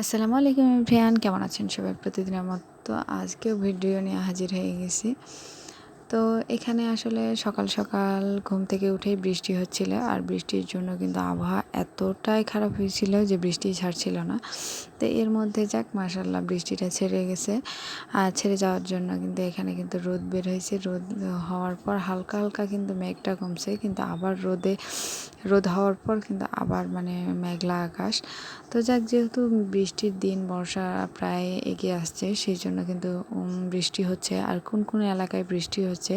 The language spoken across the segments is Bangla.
আসসালামু আলাইকুম এভরিওয়ান, কেমন আছেন সবাই? প্রতিদিনের মতো আজকেও ভিডিও নিয়ে হাজির হয়ে গেছি। তো এখানে আসলে সকাল সকাল ঘুম থেকে উঠেই বৃষ্টি হচ্ছিল, আর বৃষ্টির জন্য কিন্তু আবহাওয়া এতটাই খারাপ হয়েছিল যে বৃষ্টি ছাড়ছিল না। তো এর মধ্যে যাক মাশাআল্লাহ বৃষ্টিটা ছেড়ে গেছে। আর ছেড়ে যাওয়ার জন্য কিন্তু এখানে কিন্তু রোদ বের হয়েছে। রোদ হওয়ার পর হালকা হালকা কিন্তু মেঘটা কমছে, কিন্তু আবার রোদ হওয়ার পর কিন্তু আবার মানে মেঘলা আকাশ। তো যাক, যেহেতু বৃষ্টির দিন, বর্ষা প্রায় এগিয়ে আসছে, সেই জন্য কিন্তু বৃষ্টি হচ্ছে। আর কোন কোন এলাকায় বৃষ্টি হচ্ছে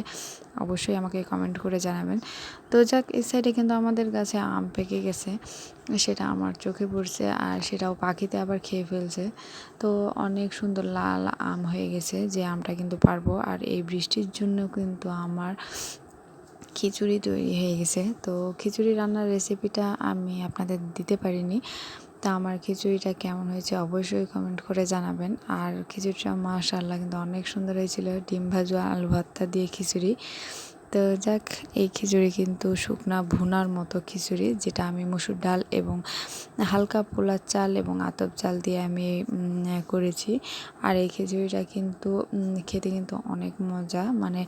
অবশ্যই আমাকে কমেন্ট করে জানাবেন। তো যাক, এই সাইডে কিন্তু আমাদের গাছে আম পেকে গেছে, সেটা আমার চোখে পড়ছে, আর সেটাও পাখিতে আবার খেয়ে ফেলছে। তো অনেক সুন্দর লাল আম হয়ে গেছে, যে আমটা কিন্তু পারবো। আর এই বৃষ্টির জন্য কিন্তু আমার খিচুড়ি তৈরি হয়ে গেছে। তো খিচুড়ি রান্নার রেসিপিটা আমি আপনাদের দিতে পারিনি। তা আমার খিচুড়িটা কেমন হয়েছে অবশ্যই কমেন্ট করে জানাবেন। আর খিচুড়িটা মাশাআল্লাহ কিন্তু অনেক সুন্দর হয়েছিল, ডিম ভাজা আলু ভর্তা দিয়ে খিচুড়ি। তো যাক, এই খিচুড়ি কিন্তু শুকনা ভুনার মতো খিচুড়ি, যেটা আমি মসুর ডাল এবং হালকা পোলার চাল এবং আতপ চাল দিয়ে আমি করেছি। আর এই খিচুড়িটা কিন্তু খেতে কিন্তু অনেক মজা। মানে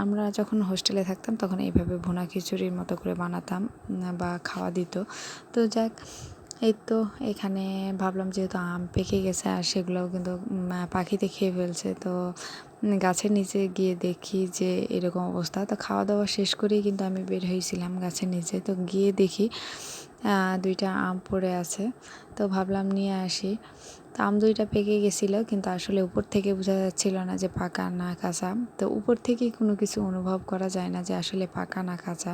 আমরা যখন হোস্টেলে থাকতাম তখন এইভাবে ভুনা খিচুড়ির মতো করে বানাতাম বা খাওয়া দিত। তো যাক, এই তো এখানে ভাবলাম যেহেতু আম পেকে গেছে আর সেগুলোও কিন্তু পাখিতে খেয়ে ফেলছে, তো গাছের নিচে গিয়ে দেখি যে এরকম অবস্থা। তো খাওয়া দাওয়া শেষ করেই কিন্তু আমি বের হয়েছিলাম গাছের নিচে। তো গিয়ে দেখি দুইটা আম পড়ে আছে। তো ভাবলাম নিয়ে আসি। তো আম দুইটা পেকে গেছিলো, কিন্তু আসলে উপর থেকে বোঝা যাচ্ছিল না যে পাকা না কাঁচা। তো উপর থেকেই কোনো কিছু অনুভব করা যায় না যে আসলে পাকা না কাঁচা।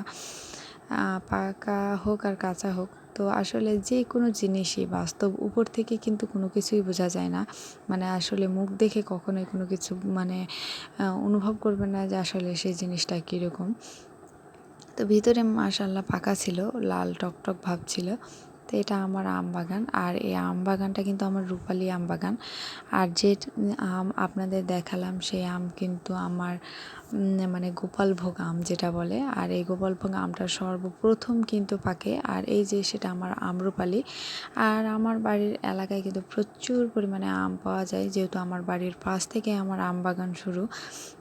পাকা হোক আর কাঁচা হোক, তো আসলে যে কোনো জিনিসই বাস্তব উপর থেকে কিন্তু কোনো কিছুই বোঝা যায় না। মানে আসলে মুখ দেখে কখনোই কোনো কিছু মানে অনুভব করবে না যে আসলে সেই জিনিসটা কীরকম। তো ভিতরে মাশাআল্লাহ পাকা ছিল, লাল টকটক ভাব ছিল। তো এটা আমার আম বাগান, আর এই আম বাগানটা কিন্তু আমার রূপালী আম বাগান। আর যে আম আপনাদের দেখালাম সেই আম কিন্তু আমার মানে গোপালভোগ আম যেটা বলে। আর এই গোপালভোগ আমটা সর্বপ্রথম কিন্তু পাকে, আর এই যে সেটা আমার আম্রপালি। আর আমার বাড়ির এলাকায় কিন্তু প্রচুর পরিমাণে আম পাওয়া যায়, যেহেতু আমার বাড়ির পাশ থেকে আমার আম বাগান শুরু।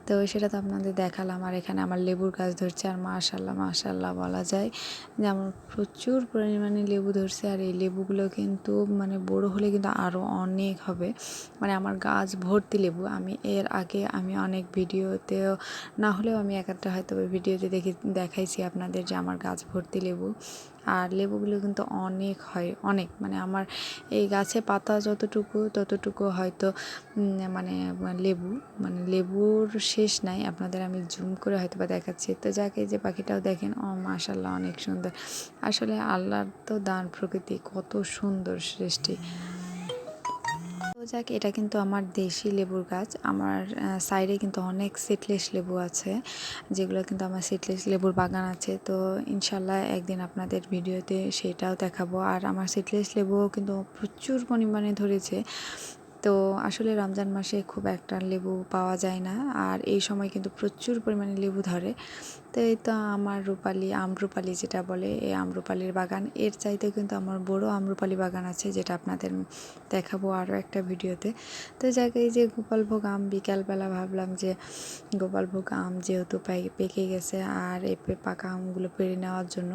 তো সেটা তো আপনাদের দেখালাম। আর এখানে আমার লেবুর গাছ ধরছে, আর মাশাআল্লাহ মাশাআল্লাহ বলা যায় যে আমার প্রচুর পরিমাণে লেবু ধরছে। আর এই লেবুগুলো কিন্তু মানে বড় হলে কিন্তু আরও অনেক হবে। মানে আমার গাছ ভর্তি লেবু। আমি এর আগে অনেক ভিডিওতেও না হলেও আমি এক একটা হয়তো ভিডিওতে দেখাইছি আপনাদের যে আমার গাছ ভর্তি লেবু। আর লেবুগুলো কিন্তু অনেক হয়, অনেক। মানে আমার এই গাছে পাতা ততটুকু হয়তো মানে লেবু, মানে লেবুর শেষ নাই। আপনাদের আমি জুম করে হয়তো বা দেখাচ্ছি। তো যাকে যে পাখিটাও দেখেন, ও মাশাআল্লাহ অনেক সুন্দর। আসলে আল্লাহর তো দান, প্রকৃতি কত সুন্দর সৃষ্টি। তো যাক, এটা কিন্তু আমার দেশি লেবুর গাছ। আমার সাইডে কিন্তু অনেক সিডলেস লেবু আছে, যেগুলো কিন্তু আমার সিডলেস লেবুর বাগান আছে। তো ইনশাল্লাহ একদিন আপনাদের ভিডিওতে সেটাও দেখাবো। আর আমার সিডলেস লেবুও কিন্তু প্রচুর পরিমাণে ধরেছে। তো আসলে রমজান মাসে খুব একটা লেবু পাওয়া যায় না, আর এই সময় কিন্তু প্রচুর পরিমাণে লেবু ধরে। তো এই তো আমার আম্রপালি যেটা বলে, এই আম্রপালির বাগান। এর চাইতেও কিন্তু আমার বড় আম্রপালি বাগান আছে, যেটা আপনাদের দেখাবো আরও একটা ভিডিওতে। তো যাক, এই যে গোপালভোগ আম, বিকালবেলা ভাবলাম যে গোপালভোগ আম যেহেতু পেকে গেছে, আর এই পাকা আমগুলো পেড়ে নেওয়ার জন্য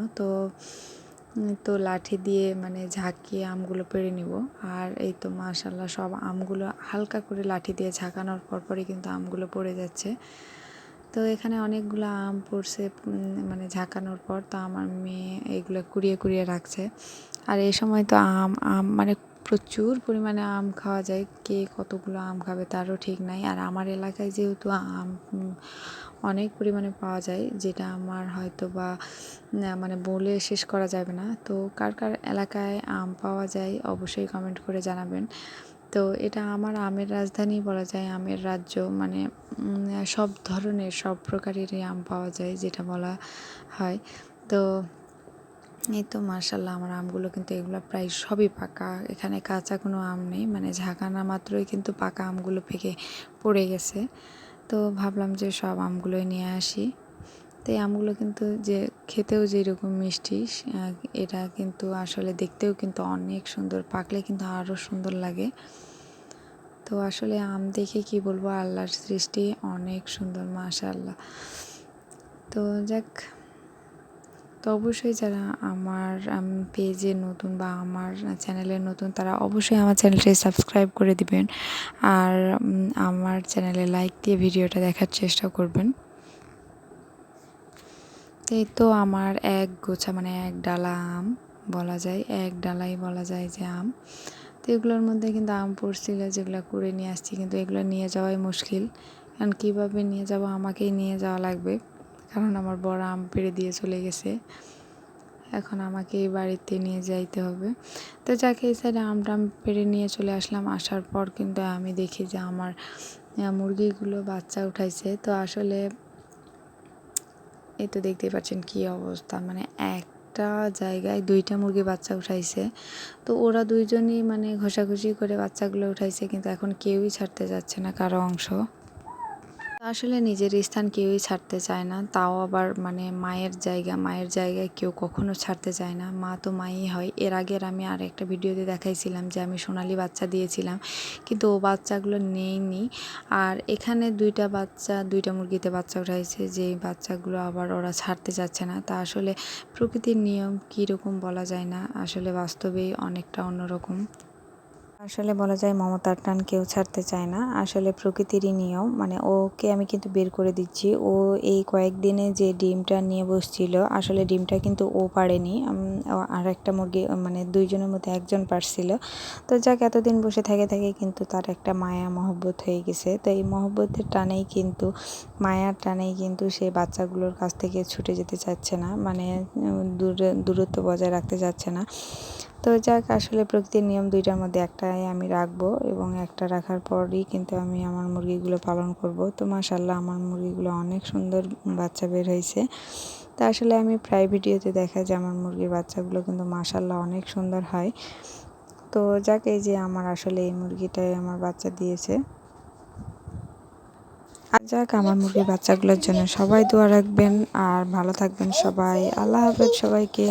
তো লাঠি দিয়ে মানে ঝাঁকিয়ে আমগুলো পেড়ে নিব। আর এই তো মাশাআল্লাহ সব আমগুলো হালকা করে লাঠি দিয়ে ঝাঁকানোর পরপরই কিন্তু আমগুলো পড়ে যাচ্ছে। তো এখানে অনেকগুলো আম পড়ছে মানে ঝাঁকানোর পর। তো আমার মেয়ে এইগুলো কুড়িয়ে কুড়িয়ে রাখছে। আর এই সময় তো আম আম মানে প্রচুর পরিমাণে আম খাওয়া যায়, কে কতগুলো আম খাবে তারও ঠিক নাই। আর আমার এলাকায় যেহেতু আম অনেক পরিমাণে পাওয়া যায়, যেটা আমার হয়তো বা মানে বলে শেষ করা যাবে না। তো কার কার এলাকায় আম পাওয়া যায় অবশ্যই কমেন্ট করে জানাবেন। তো এটা আমার আমের রাজধানী বলা যায়, আমের রাজ্য। মানে সব ধরনের সব প্রকারেরই আম পাওয়া যায়, যেটা বলা হয়। তো এই তো মাশাআল্লাহ আমার আমগুলো কিন্তু এগুলো প্রায় সবই পাকা। এখানে কাঁচা কোনো আম নেই, মানে ঝাঁকানা মাত্রই কিন্তু পাকা আমগুলো পেকে পড়ে গেছে। তো ভাবলাম যে সব আমগুলোই নিয়ে আসি। তো এই আমগুলো কিন্তু যে খেতেও যেরকম মিষ্টি এটা কিন্তু আসলে দেখতেও কিন্তু অনেক সুন্দর, পাকলে কিন্তু আরও সুন্দর লাগে। তো আসলে আম দেখে কি বলবো, আল্লাহর সৃষ্টি অনেক সুন্দর, মাশাআল্লাহ। তো যাক, তো অবশ্যই যারা আমার পেজে নতুন বা আমার চ্যানেলে নতুন, তারা অবশ্যই আমার চ্যানেলটি সাবস্ক্রাইব করে দিবেন আর আমার চ্যানেলে লাইক দিয়ে ভিডিওটা দেখার চেষ্টা করবেন। এই তো আমার এক গোছা মানে এক ডালা আম বলা যায়, এক ডালাই বলা যায় যে আম। তো এগুলোর মধ্যে কিন্তু আম পড়ছিল, যেগুলো করে নিয়ে আসছি, কিন্তু এগুলো নিয়ে যাওয়াই মুশকিল। কারণ কীভাবে নিয়ে যাব, আমাকেই নিয়ে যাওয়া লাগবে, কারণ আমার বড় আম পেড়ে দিয়ে চলে গেছে, এখন আমাকে এই বাড়িতে নিয়ে যাইতে হবে। তো যাকে এই সাইডে আমটাম পেড়ে নিয়ে চলে আসলাম। আসার পর কিন্তু আমি দেখি যে আমার মুরগিগুলো বাচ্চা উঠাইছে। তো আসলে এই তো দেখতেই পাচ্ছেন কি অবস্থা, মানে একটা জায়গায় দুইটা মুরগি বাচ্চা উঠাইছে। তো ওরা দুইজনই মানে ঘষাঘষি করে বাচ্চাগুলো উঠাইছে, কিন্তু এখন কেউই ছাড়তে যাচ্ছে না কারো অংশ। আসলে নিজের স্থান কেউই ছাড়তে চায় না, তাও আবার মানে মায়ের জায়গায় কেউ কখনো ছাড়তে চায় না। মা তো মাই হয়। এর আগের আমি আর একটা ভিডিওতে দেখাইছিলাম যে আমি সোনালি বাচ্চা দিয়েছিলাম, কিন্তু ও বাচ্চাগুলো নেইনি। আর এখানে দুইটা মুরগিতে বাচ্চা উঠাইছে, যে বাচ্চাগুলো আবার ওরা ছাড়তে চাচ্ছে না। তা আসলে প্রকৃতির নিয়ম কীরকম বলা যায় না, আসলে বাস্তবেই অনেকটা অন্যরকম। আসলে বলা যায় মমতার টান কেউ ছাড়তে চায় না, আসলে প্রকৃতিরই নিয়ম। মানে ওকে আমি কিন্তু বের করে দিচ্ছি। ও এই কয়েকদিনে যে ডিমটা নিয়ে বসছিল, আসলে ডিমটা কিন্তু ও পারেনি, আর একটা মুরগি মানে দুইজনের মধ্যে একজন পারছিল। তো যাক, এতদিন বসে থাকে কিন্তু তার একটা মায়া মহব্বত হয়ে গেছে। তো এই মহব্বতের টানেই কিন্তু, মায়ার টানেই কিন্তু সে বাচ্চাগুলোর কাছ থেকে ছুটে যেতে চাচ্ছে না, মানে দূরত্ব বজায় রাখতে চাচ্ছে না। তো যাক, আসলে প্রকৃতির নিয়ম, দুইটার মধ্যে একটাই আমি রাখবো, এবং একটা রাখার পরই কিন্তু আমি আমার মুরগিগুলো পালন করব। তো মাশাআল্লাহ, আমার মুরগিগুলো অনেক সুন্দর বাচ্চা বের হয়েছে। তা আসলে আমি প্রায় ভিডিওতে দেখা যায় আমার মুরগির বাচ্চাগুলো কিন্তু মাশাআল্লাহ অনেক সুন্দর হয়। তো যাক, এই যে আমার আসলে এই মুরগিটাই আমার বাচ্চা দিয়েছে। আর যাক, আমার মুরগির বাচ্চাগুলোর জন্য সবাই দোয়া রাখবেন আর ভালো থাকবেন সবাই। আল্লাহ হাফেজ সবাইকে।